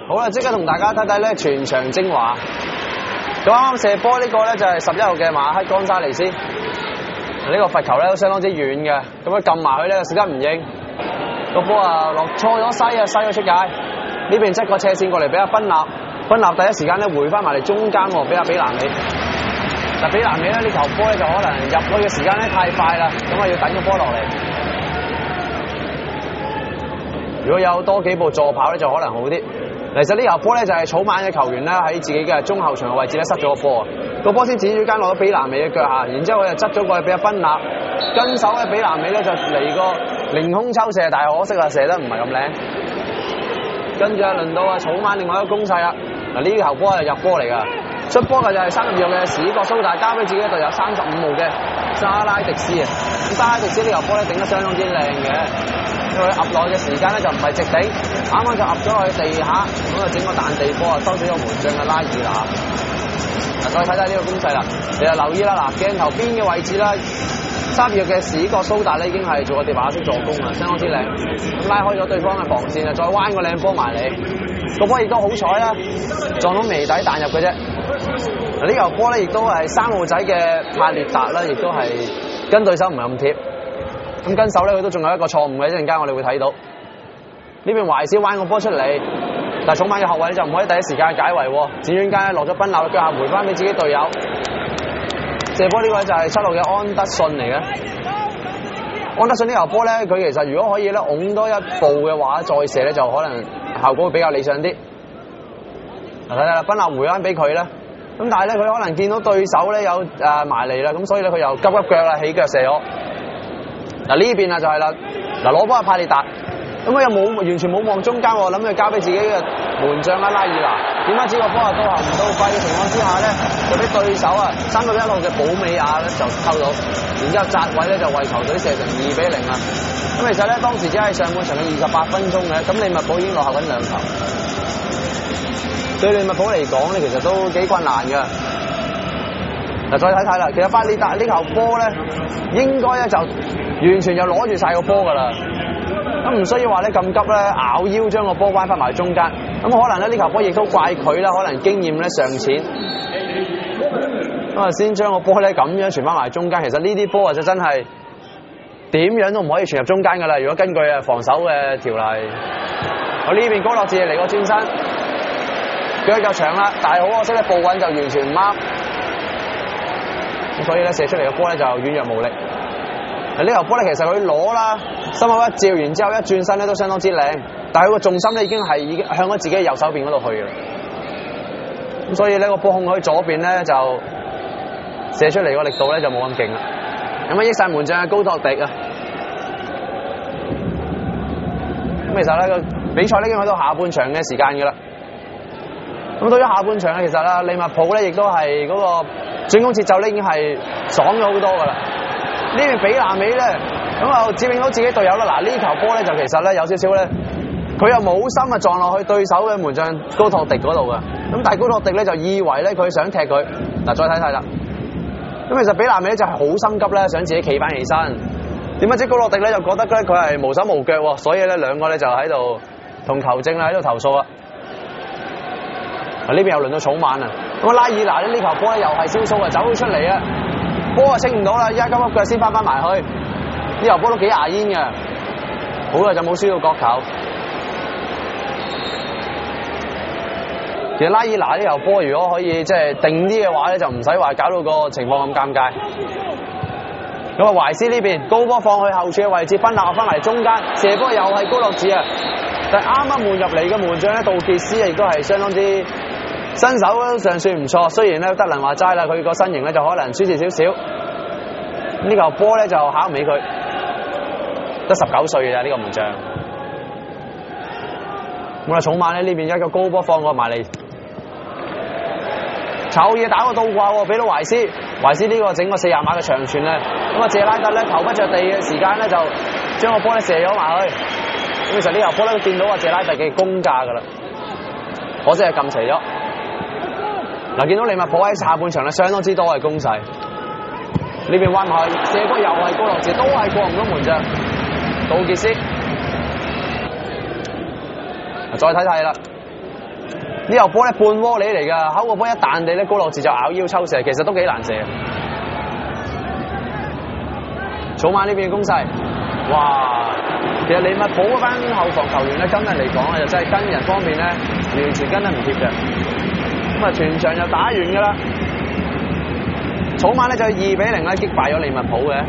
好啦，即刻同大家睇睇咧全場精華。咁啱啱射波呢個咧就係11號嘅馬克岡沙尼斯。呢個罰球咧都相當之遠嘅，咁佢撳埋佢咧，時間唔應，個波啊落錯咗西咗出界。呢邊側個斜線過嚟俾阿賓納，賓納第一時間咧回翻埋嚟中間喎，俾阿比蘭美。但比蘭美咧呢球波咧就可能入去嘅時間咧太快啦，咁啊要等個波落嚟。如果有多幾步助跑咧就可能好啲。其實呢球波咧就係草蜢嘅球員咧喺自己嘅中後場嘅位置咧失咗個波啊，個波先指住間落咗比蘭美嘅腳下，然之後佢就執咗過去俾阿賓納，跟手嘅比蘭美咧就嚟個凌空抽射，但係可惜啊射得唔係咁靚。跟住啊輪到啊草蜢另外一個攻勢啦，嗱呢球波係入波嚟㗎，出波嘅就係32號嘅史葛蘇達交俾自己嘅隊友35號嘅沙拉迪斯啊，咁沙拉迪斯呢球波咧頂得相當之靚嘅。因為佢壓落嘅時間咧就唔係直頂，啱啱就壓咗落去地下，咁啊整個彈地波啊，收咗個門將嘅拉爾拿。嗱，再睇睇呢個攻勢啦，你就留意啦，嗱鏡頭邊嘅位置啦，32號嘅史葛蘇達咧已經係做個地板式助攻啊，相當之靚。咁拉開咗對方嘅防線啊，再彎個靚波埋嚟，個波亦都好彩啦，撞到眉底彈入嘅啫。嗱呢球波咧亦都係3號仔嘅帕列達啦，亦都係跟對手唔係咁貼。咁跟手咧，佢都仲有一個錯誤嘅，一陣間我哋會睇到。呢邊懷斯彎個波出嚟，但係草蜢嘅後衛咧就唔可以第一時間解圍喎，轉轉間落咗賓納嘅腳下，回翻俾自己隊友。射波呢個就係7號嘅安德遜嚟嘅。安德遜呢球波咧，佢其實如果可以咧拱多一步嘅話，再射咧就可能效果會比較理想啲。嗱睇睇啦，賓納回翻俾佢啦。咁但係咧，佢可能見到對手咧有埋嚟啦，咁所以咧佢又急腳啦，起腳射咗。嗱呢邊啊就係啦，嗱攞波係帕列達，咁佢又冇完全冇望中間喎，諗住交俾自己嘅門將啦拉爾拿，點解知個波啊到後唔到快嘅情況之下咧，就俾對手啊31號嘅保美亞咧就偷到，然之後扎位咧就為球隊射成2-0啊！咁其實咧當時只係上半場嘅28分鐘嘅，咁利物浦已經落後緊2球，對利物浦嚟講咧其實都幾困難㗎。嗱，再睇睇啦，其實帕列達呢球波咧，應該咧就完全就攞住晒個波㗎啦，咁唔需要話咧咁急咧咬腰將個波彎翻埋中間，咁可能咧呢球波亦都怪佢啦，可能經驗咧尚淺，咁啊先將個波咧咁樣傳翻埋中間，其實呢啲波啊就真係點樣都唔可以傳入中間㗎啦，如果根據防守嘅條例。我呢邊高樂智嚟個轉身，腳夠長啦，但係好可惜咧步穩就完全唔啱。咁所以咧射出嚟嘅波咧就軟弱無力。嗱呢球波咧其實佢攞啦，心口一照，然之後一轉身咧都相當之靚，但係佢個重心咧已經向咗自己嘅右手邊嗰度去嘅。咁所以呢個波控喺左邊咧就射出嚟個力度咧就冇咁勁啦。咁啊益晒門將嘅高托迪啊。咁其實咧個比賽咧已經去到下半場嘅時間㗎啦。咁到咗下半場咧，其實啦利物浦咧亦都係嗰個進攻節奏咧已經係爽咗好多㗎啦。呢邊比蘭美咧，咁啊接應到自己隊友啦。嗱呢球波咧就其實咧有少少咧，佢又冇心啊撞落去對手嘅門將高托迪嗰度㗎。咁但係高托迪咧就以為咧佢想踢佢。嗱再睇睇啦。咁其實比蘭美咧就係好心急咧，想自己企翻起身。點解知高托迪咧就覺得咧佢係無手無腳喎，所以咧兩個咧就喺度同球證喺度投訴啊。嗱呢邊又輪到草蜢啊。咁拉爾拿呢球波咧又係消蘇啊，走咗出嚟啊！波啊清唔到啦，而家急急腳先翻埋去。呢球波都幾牙煙嘅，好耐就冇輸到角球。其實拉爾拿呢球波如果可以即係定啲嘅話咧，就唔使話搞到個情況咁尷尬。咁啊懷斯呢邊高波放去後處嘅位置，賓納翻嚟中間射波又係高樂智啊！但係啱啱換入嚟嘅門將咧杜傑斯啊，亦都係相當之。身手都尚算唔錯，雖然咧德能話齋啦，佢個身形咧就可能輸蝕少少。呢球波咧就考唔起佢，得19歲嘅咋呢個門將。咁啊草蜢咧呢邊一個高波放過埋嚟，炒嘢打個倒掛喎，俾到懷斯。懷斯呢個整個40碼嘅長傳咧，咁啊謝拉特咧頭不着地嘅時間咧就將個波咧射咗埋去。咁其實呢球波咧都見到啊謝拉特嘅功架㗎啦，可惜係撳齊咗。嗱，見到利物浦喺下半場咧相當之多嘅攻勢，呢邊彎埋去射波又係高樂智，都係過唔到門將杜傑斯。再睇睇啦，呢球波咧半窩里嚟㗎，口個波一彈地咧，高樂治就咬腰抽射，其實都幾難射。草蜢呢邊嘅攻勢，哇！其實利物浦嗰班後防球員咧，今日嚟講咧，就真係跟人方面咧，完全跟得唔貼嘅。咁啊，全場就打完㗎啦。草蜢咧就2-0咧擊敗咗利物浦嘅。